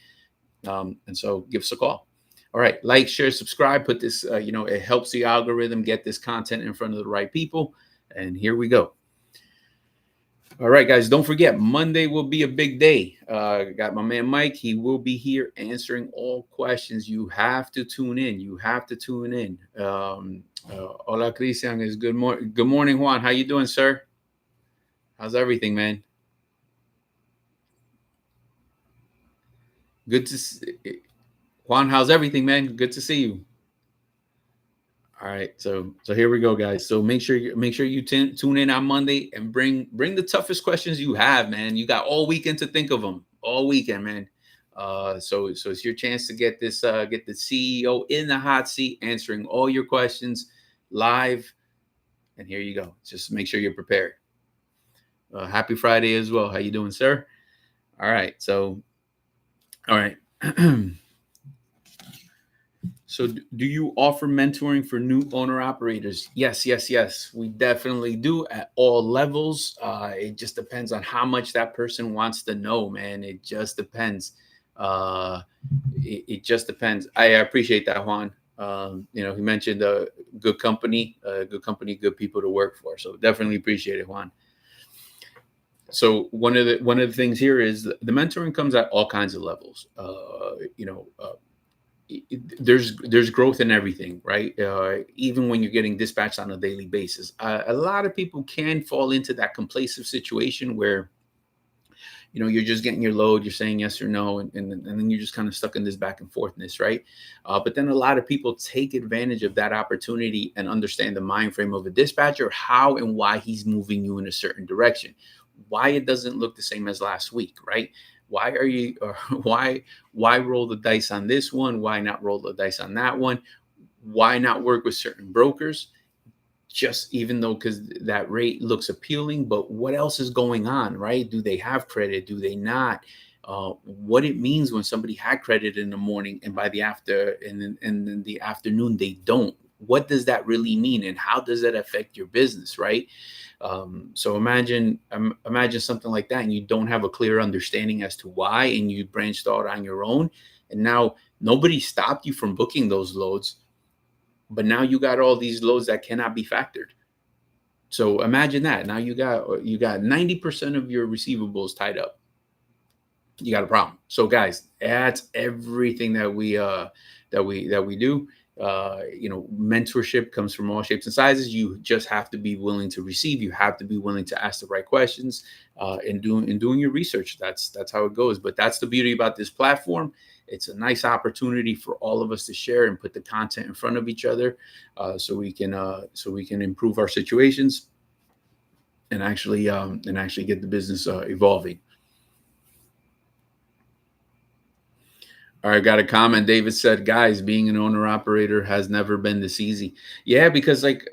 And so give us a call. All right. Like, share, subscribe, put this, it helps the algorithm get this content in front of the right people. And here we go. All right, guys, don't forget, Monday will be a big day. Got my man Mike. He will be here answering all questions. You have to tune in. Hola, Cristian. Is good morning. Good morning, Juan. How you doing, sir? How's everything, man? Good to see Juan. How's everything, man? Good to see you. All right, so here we go, guys. So make sure you tune in on Monday and bring the toughest questions you have, man. You got all weekend to think of them, all weekend, man. So it's your chance to get the CEO in the hot seat, answering all your questions live. And here you go. Just make sure you're prepared. Happy Friday as well. How you doing, sir? All right. So, all right. So do you offer mentoring for new owner operators? Yes. We definitely do at all levels. It just depends on how much that person wants to know, man. It just depends. It just depends. I appreciate that, Juan. He mentioned good company, good people to work for. So definitely appreciate it, Juan. So one of the things here is the mentoring comes at all kinds of levels. There's growth in everything, right? Even when you're getting dispatched on a daily basis, a lot of people can fall into that complacent situation where, you're just getting your load, you're saying yes or no, and then you're just kind of stuck in this back and forthness, right? But then a lot of people take advantage of that opportunity and understand the mind frame of a dispatcher, how and why he's moving you in a certain direction, why it doesn't look the same as last week, right? Why are you, why roll the dice on this one? Why not roll the dice on that one? Why not work with certain brokers? Just even though, because that rate looks appealing, but what else is going on, right? Do they have credit? Do they not? What it means when somebody had credit in the morning and by the in the afternoon, they don't. What does that really mean? And how does that affect your business, right? So imagine something like that, and you don't have a clear understanding as to why, and you branched out on your own, and now nobody stopped you from booking those loads, but now you got all these loads that cannot be factored. So imagine that. Now you got 90% of your receivables tied up. You got a problem. So guys, that's everything that we do. mentorship comes from all shapes and sizes. You just have to be willing to receive. You have to be willing to ask the right questions, and doing your research. That's how it goes. But that's the beauty about this platform. It's a nice opportunity for all of us to share and put the content in front of each other, so we can improve our situations and actually get the business evolving. All right, got a comment. David said, "Guys, being an owner operator has never been this easy." Yeah, because like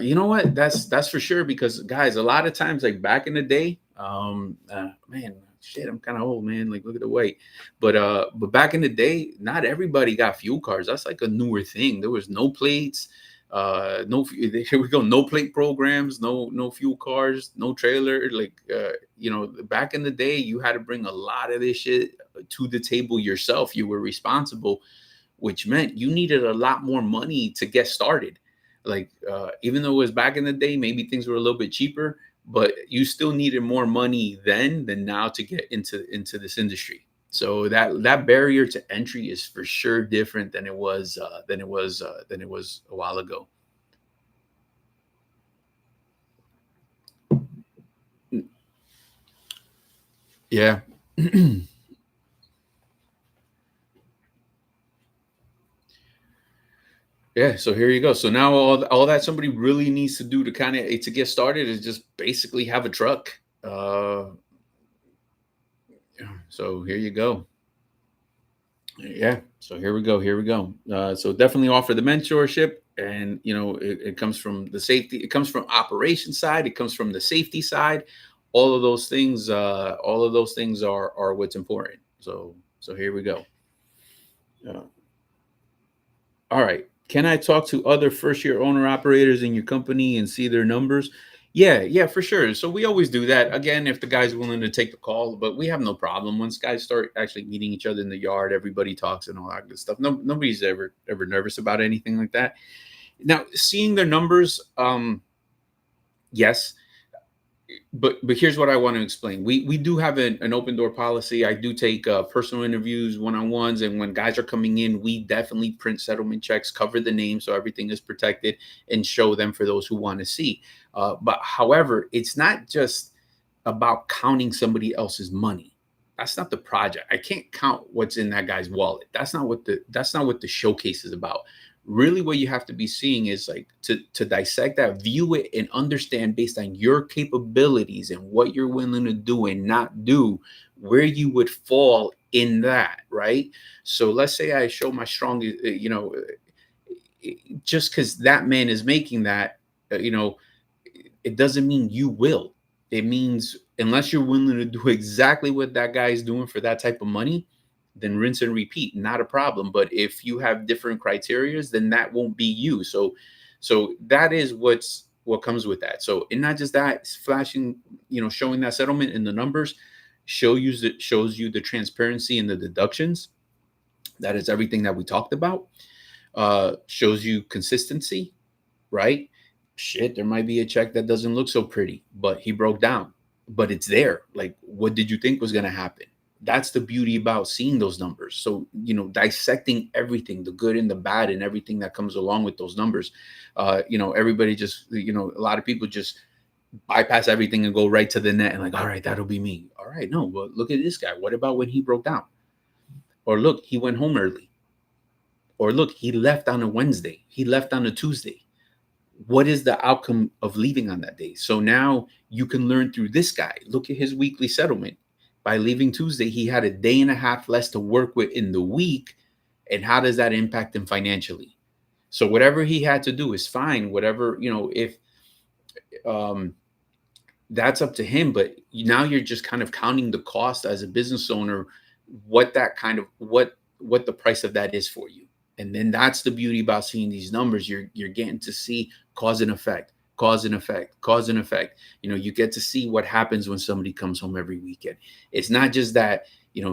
you know what? That's for sure. Because guys, a lot of times, like back in the day, man, shit, I'm kind of old, man. Like, look at the weight. But back in the day, not everybody got fuel cards. That's like a newer thing. There was no plates. No, here we go. No plate programs, no fuel cars, no trailer. Like, back in the day, you had to bring a lot of this shit to the table yourself. You were responsible, which meant you needed a lot more money to get started. Like, even though it was back in the day, maybe things were a little bit cheaper, but you still needed more money then than now to get into this industry. So that barrier to entry is for sure different than it was a while ago. Yeah. Yeah, so here you go. So now all that somebody really needs to do to get started is just basically have a truck. So here you go. Yeah. So here we go. Here we go. So definitely offer the mentorship, and it comes from the safety. It comes from operation side. It comes from the safety side. All of those things. All of those things are what's important. So here we go. Uh, all right. Can I talk to other first year owner operators in your company and see their numbers? Yeah, yeah, for sure. So we always do that. Again, if the guy's willing to take the call, but we have no problem once guys start actually meeting each other in the yard. Everybody talks and all that good stuff. No, nobody's ever nervous about anything like that. Now, seeing their numbers, yes, but here's what I want to explain. We do have an open door policy. I do take personal interviews, one-on-ones, and when guys are coming in, we definitely print settlement checks, cover the name so everything is protected, and show them for those who want to see. But however, it's not just about counting somebody else's money. That's not the project. I can't count what's in that guy's wallet. That's not what the showcase is about. Really, what you have to be seeing is like to dissect that, view it, and understand based on your capabilities and what you're willing to do and not do, where you would fall in that, right? So let's say I show my strongest, just because that man is making that, it doesn't mean you will. It means unless you're willing to do exactly what that guy is doing for that type of money, then rinse and repeat, not a problem. But if you have different criterias, then that won't be you. So that is what comes with that. So, and not just that, it's flashing, showing that settlement in the numbers, shows you the transparency and the deductions. That is everything that we talked about. Shows you consistency, right? Shit, there might be a check that doesn't look so pretty, but he broke down, but it's there. Like, what did you think was going to happen? That's the beauty about seeing those numbers. So, dissecting everything, the good and the bad and everything that comes along with those numbers. Everybody just, a lot of people just bypass everything and go right to the net and like, all right, that'll be me. All right, no, but look at this guy. What about when he broke down? Or look, he went home early. Or look, he left on a Wednesday. He left on a Tuesday. What is the outcome of leaving on that day? So now you can learn through this guy. Look at his weekly settlement. By leaving Tuesday, he had a day and a half less to work with in the week. And how does that impact him financially? So whatever he had to do is fine. Whatever, if that's up to him. But now you're just kind of counting the cost as a business owner, what the price of that is for you. And then that's the beauty about seeing these numbers. You're getting to see cause and effect, cause and effect, cause and effect. You get to see what happens when somebody comes home every weekend. It's not just that,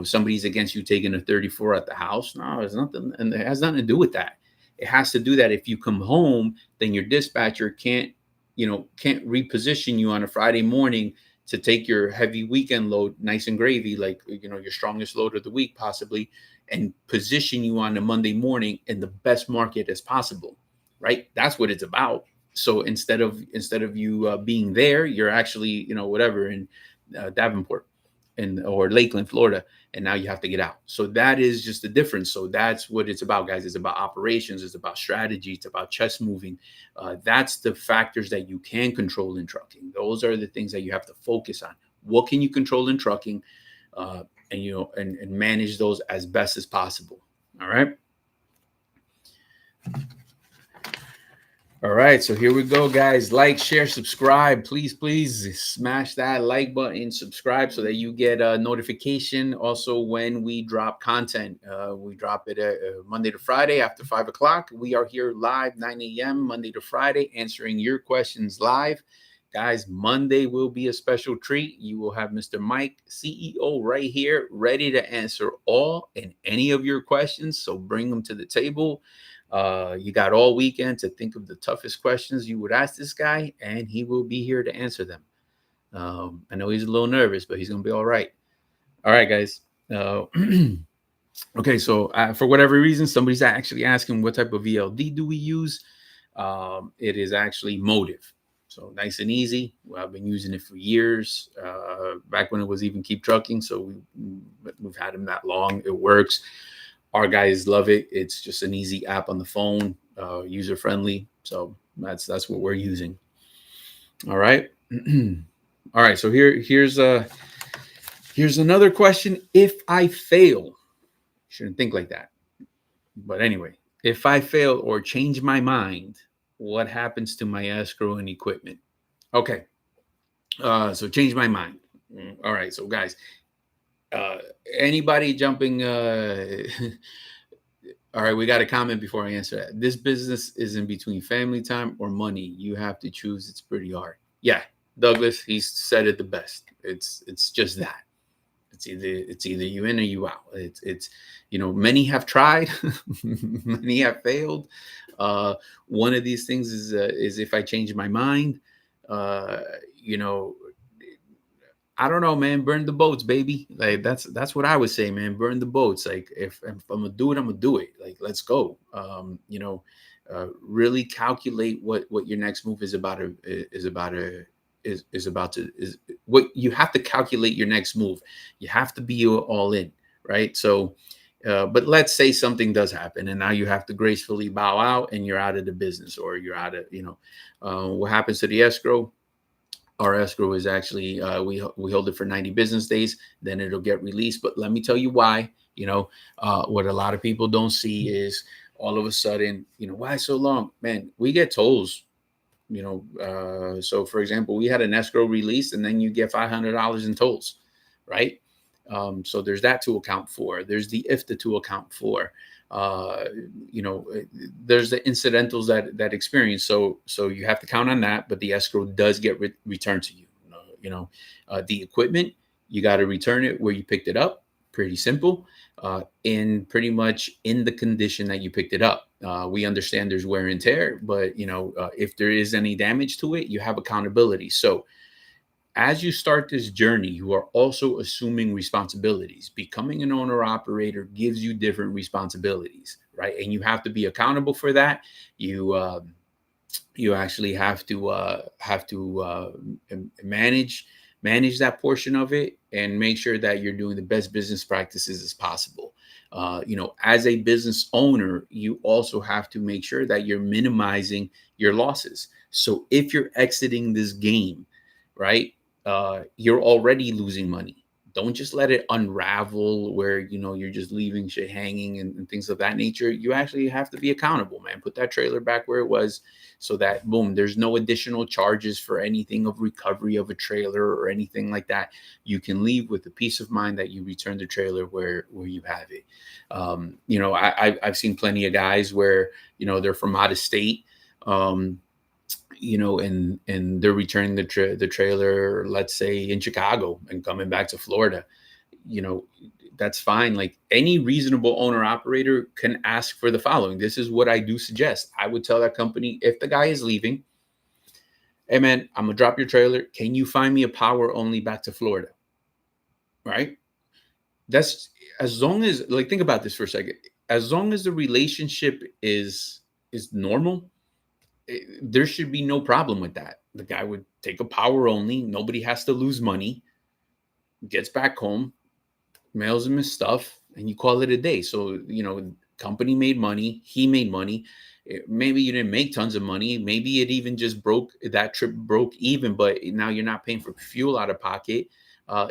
somebody's against you taking a 34 at the house. No, it's nothing. And it has nothing to do with that. It has to do that if you come home, then your dispatcher can't reposition you on a Friday morning to take your heavy weekend load, nice and gravy, like, your strongest load of the week, possibly, and position you on the Monday morning in the best market as possible, right? That's what it's about. So instead of you being there, you're actually, whatever, in Davenport or Lakeland, Florida, and now you have to get out. So that is just the difference. So that's what it's about, guys. It's about operations. It's about strategy. It's about chess moving. That's the factors that you can control in trucking. Those are the things that you have to focus on. What can you control in trucking, and manage those as best as possible. All right. All right, so here we go, guys. Like, share, subscribe. Please smash that like button, subscribe, so that you get a notification also when we drop content. We drop it Monday to Friday after 5 o'clock. We are here live 9 a.m. Monday to Friday, answering your questions live. Guys, Monday will be a special treat. You will have Mr. Mike, CEO, right here, ready to answer all and any of your questions. So bring them to the table. You got all weekend to think of the toughest questions you would ask this guy, and he will be here to answer them. I know he's a little nervous, but he's going to be all right. All right, guys. Okay, so for whatever reason, somebody's actually asking what type of VLD do we use. It is actually Motive. So nice and easy. Well, I've been using it for years, back when it was even Keep Trucking. So we've had them that long. It works. Our guys love it. It's just an easy app on the phone, user friendly. So that's what we're using. All right. All right. So here's another question. If I fail, shouldn't think like that. But anyway, if I fail or change my mind, what happens to my escrow and equipment? Okay. So change my mind. All right. So guys, anybody jumping, all right, we got a comment before I answer that. This business is in between family time or money. You have to choose. It's pretty hard. Yeah, Douglas, he said it the best. It's just that. It's either you in or you out. It's many have tried, many have failed. One of these things is if I change my mind, I don't know, man. Burn the boats, baby. Like that's what I would say, man. Burn the boats. Like if I'm gonna do it, I'm gonna do it. Like let's go. Really calculate what your next move is about what you have to calculate your next move. You have to be all in, right? So, but let's say something does happen, and now you have to gracefully bow out, and you're out of the business, or you're out of what happens to the escrow. Our escrow is actually we hold it for 90 business days, then it'll get released. But let me tell you why. What a lot of people don't see is all of a sudden, why so long? Man, we get tolls. So for example, we had an escrow release, and then you get $500 in tolls, right? So there's that to account for. There's the IFTA to account for. There's the incidentals that experience. So you have to count on that, but the escrow does get returned to you. The equipment, you got to return it where you picked it up. Pretty simple. In pretty much in the condition that you picked it up. We understand there's wear and tear, but if there is any damage to it, you have accountability. So as you start this journey, you are also assuming responsibilities. Becoming an owner operator gives you different responsibilities, right? And you have to be accountable for that. You actually have to manage that portion of it and make sure that you're doing the best business practices as possible. As a business owner, you also have to make sure that you're minimizing your losses. So if you're exiting this game, right, you're already losing money. Don't just let it unravel where, you're just leaving shit hanging and things of that nature. You actually have to be accountable, man. Put that trailer back where it was so that, boom, there's no additional charges for anything of recovery of a trailer or anything like that. You can leave with the peace of mind that you return the trailer where you have it. I've seen plenty of guys where, they're from out of state, and they're returning the trailer, let's say in Chicago, and coming back to Florida. That's fine. Like any reasonable owner operator can ask for the following. This is what I do suggest. I would tell that company, if the guy is leaving, hey man, I'm gonna drop your trailer. Can you find me a power only back to Florida? Right? That's as long as, like, think about this for a second. As long as the relationship is normal, there should be no problem with that. The guy would take a power only. Nobody has to lose money. Gets back home, mails him his stuff, and you call it a day. So, company made money, he made money. Maybe you didn't make tons of money. Maybe it even just broke, that trip broke even, but now you're not paying for fuel out of pocket.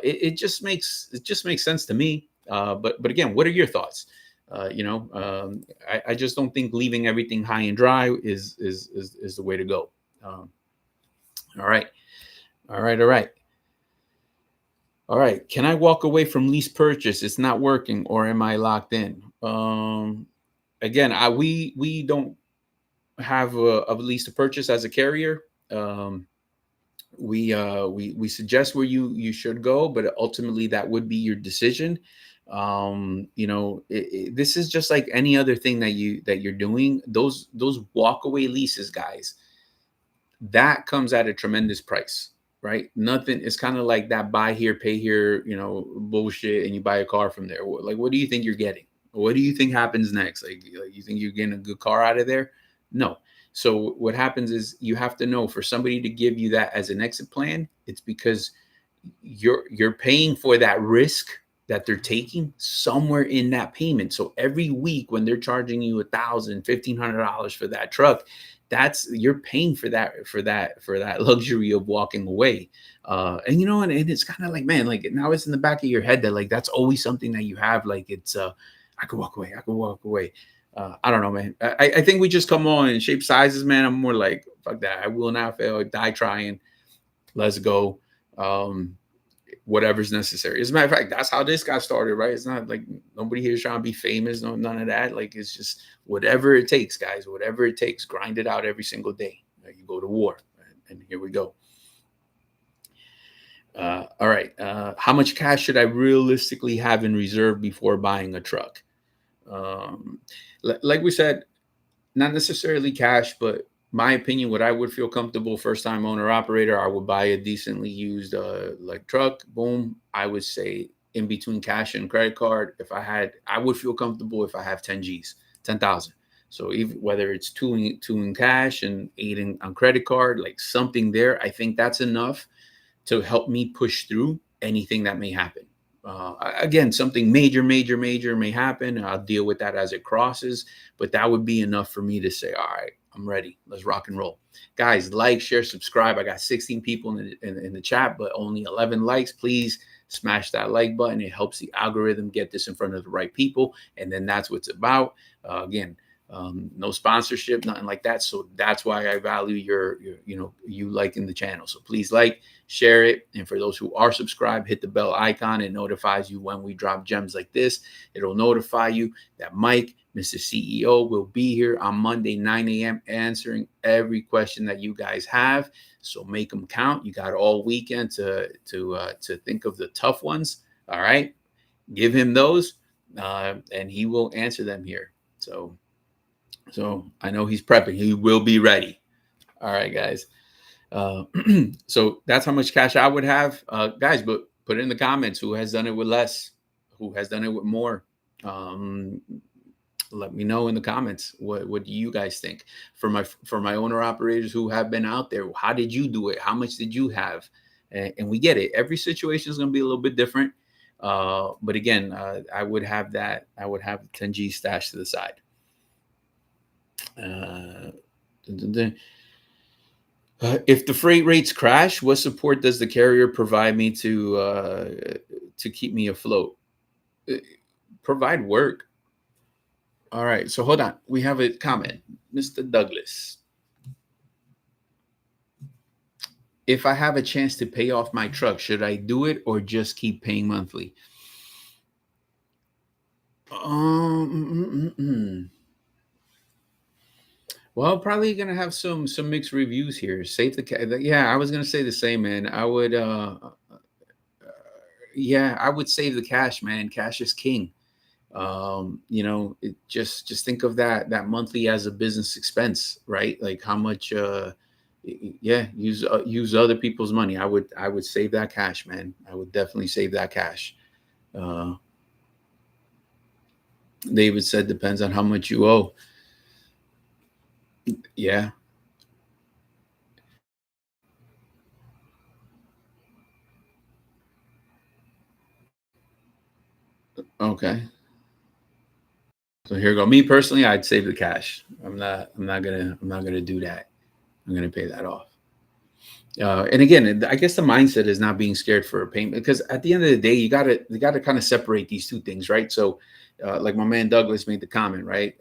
It just makes sense to me. But again, what are your thoughts? I just don't think leaving everything high and dry is the way to go. All right, all right, all right. All right. Can I walk away from lease purchase? It's not working, or am I locked in? Again, we don't have a lease to purchase as a carrier. We suggest where you should go, but ultimately that would be your decision. This is just like any other thing that you're doing. Those walk away leases, guys, that comes at a tremendous price, right? Nothing. It's kind of like that buy here, pay here, bullshit, and you buy a car from there. Like, what do you think you're getting? What do you think happens next? Like, you think you're getting a good car out of there? No. So what happens is, you have to know, for somebody to give you that as an exit plan, it's because you're paying for that risk that they're taking somewhere in that payment. So every week when they're charging you $1,000, $1,500 for that truck, that's, you're paying for that luxury of walking away. And it's kind of like, man, like, now it's in the back of your head that, like, that's always something that you have. Like, it's I could walk away. I could walk away. I don't know, man. I think we just come on in shape sizes, man. I'm more like, fuck that. I will not fail. Die trying. Let's go. Whatever's necessary. As a matter of fact, that's how this got started, right? It's not like nobody here is trying to be famous. No, none of that. Like, it's just whatever it takes, guys. Whatever it takes. Grind it out every single day. You go to war, and here we go. All right. How much cash should I realistically have in reserve before buying a truck? Like we said, not necessarily cash, but my opinion, what I would feel comfortable, first time owner operator, I would buy a decently used like truck. Boom. I would say in between cash and credit card, I would feel comfortable if I have 10 G's, 10,000. So even whether it's two in cash and 8 on credit card, like something there, I think that's enough to help me push through anything that may happen. Again, something major may happen. I'll deal with that as it crosses, but that would be enough for me to say, all right, I'm ready. Let's rock and roll. Guys, like, share, subscribe. I got 16 people in the chat, but only 11 likes. Please smash that like button. It helps the algorithm get this in front of the right people. And then that's what it's about. Again, no sponsorship, nothing like that. So that's why I value you liking the channel. So please like, share it. And for those who are subscribed, hit the bell icon. It notifies you when we drop gems like this. It'll notify you that Mike, Mr. CEO, will be here on Monday, 9 a.m. answering every question that you guys have. So make them count. You got all weekend to think of the tough ones. All right. Give him those and he will answer them here. So I know he's prepping. He will be ready. All right, guys. So that's how much cash I would have, guys. But put it in the comments who has done it with less, who has done it with more. Let me know in the comments what do you guys think. For my owner operators who have been out there, how did you do it? How much did you have? And we get it. Every situation is going to be a little bit different. But again, I would have 10 G stashed to the side. If the freight rates crash, what support does the carrier provide me to keep me afloat? Provide work. All right. So hold on. We have a comment, Mr. Douglas. If I have a chance to pay off my truck, should I do it or just keep paying monthly? Well, probably gonna have some mixed reviews here. Save the cash. Yeah, I was gonna say the same, man. I would, yeah, I would save the cash, man. Cash is king. Just think of that monthly as a business expense, right? Like how much, yeah, use other people's money. I would save that cash, man. I would definitely save that cash. David said depends on how much you owe. Yeah. Okay. So here we go. Me personally, I'd save the cash. I'm not gonna do that. I'm gonna pay that off. And again, I guess the mindset is not being scared for a payment, because at the end of the day, you gotta kind of separate these two things, right? So, like my man Douglas made the comment, right?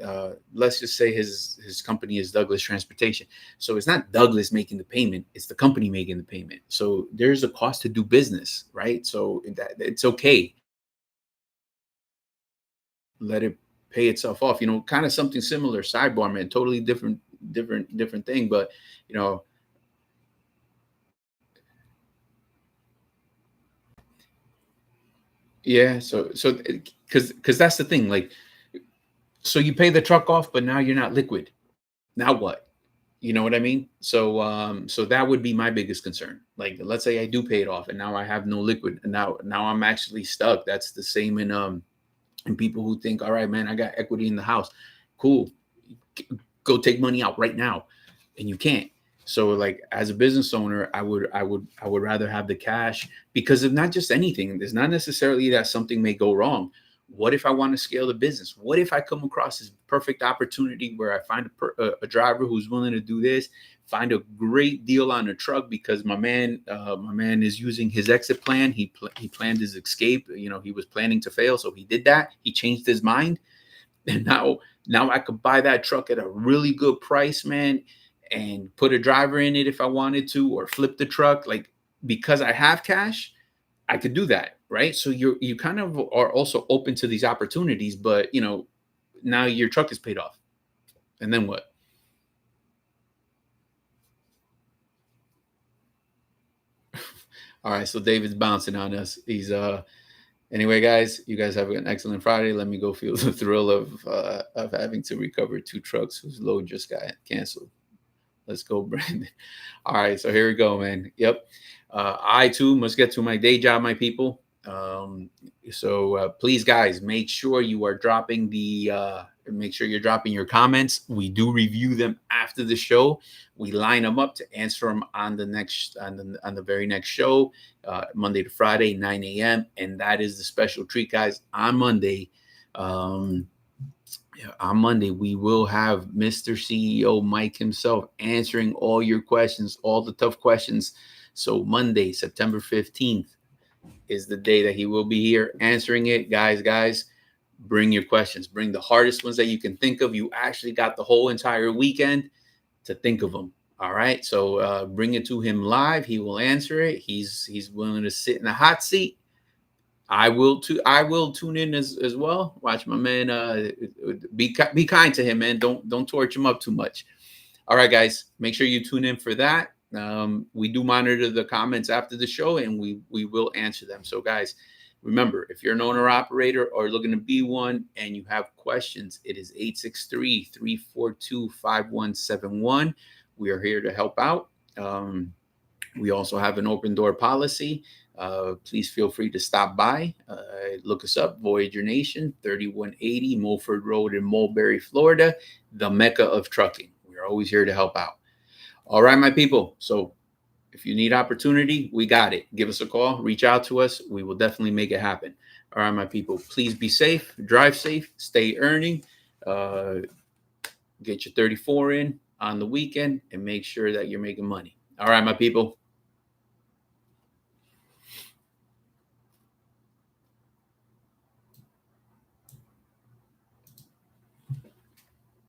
Let's just say his company is Douglas Transportation, so it's not Douglas making the payment; it's the company making the payment. So there's a cost to do business, right? So it's okay. Let it pay itself off. Kind of something similar. Sidebar, man. Totally different thing, but you know, yeah. So because that's the thing, like, so you pay the truck off, but now you're not liquid. Now what? You know what I mean? So that would be my biggest concern. Like, let's say I do pay it off, and now I have no liquid, and now I'm actually stuck. That's the same in people who think, all right, man, I got equity in the house. Cool, go take money out right now, and you can't. So, like, as a business owner, I would rather have the cash, because of not just anything. There's not necessarily that something may go wrong. What if I want to scale the business? What if I come across this perfect opportunity where I find a driver who's willing to do this, find a great deal on a truck, because my man is using his exit plan. He planned his escape. He was planning to fail, so he did that. He changed his mind, and now I could buy that truck at a really good price, man, and put a driver in it if I wanted to, or flip the truck. Like, because I have cash, I could do that, right? So you kind of are also open to these opportunities, but now your truck is paid off, and then what? All right, so David's bouncing on us. He's Anyway, guys, you guys have an excellent Friday. Let me go feel the thrill of having to recover two trucks whose load just got canceled. Let's go, Brandon. All right, so here we go, man. Yep. I too must get to my day job, my people. So please, guys, make sure you're dropping your comments. We do review them after the show. We line them up to answer them on the very next show, Monday to Friday, 9 a.m. And that is the special treat, guys. On Monday, um, yeah, on Monday, we will have Mr. CEO Mike himself answering all your questions, all the tough questions. So Monday, September 15th is the day that he will be here answering it. Guys, bring your questions. Bring the hardest ones that you can think of. You actually got the whole entire weekend to think of them. All right. So bring it to him live. He will answer it. He's willing to sit in the hot seat. I will too. I will tune in as well. Watch my man. Be kind to him, man. Don't torch him up too much. All right, guys. Make sure you tune in for that. We do monitor the comments after the show, and we will answer them. So, guys, remember, if you're an owner operator or looking to be one and you have questions, it is 863-342-5171. We are here to help out. We also have an open door policy. Please feel free to stop by. Look us up, Voyager Nation, 3180 Mulford Road in Mulberry, Florida, the mecca of trucking. We're always here to help out. All right, my people. So if you need opportunity, we got it. Give us a call, reach out to us. We will definitely make it happen. All right, my people. Please be safe, drive safe, stay earning, uh, get your 34 in on the weekend, and make sure that you're making money. All right, my people.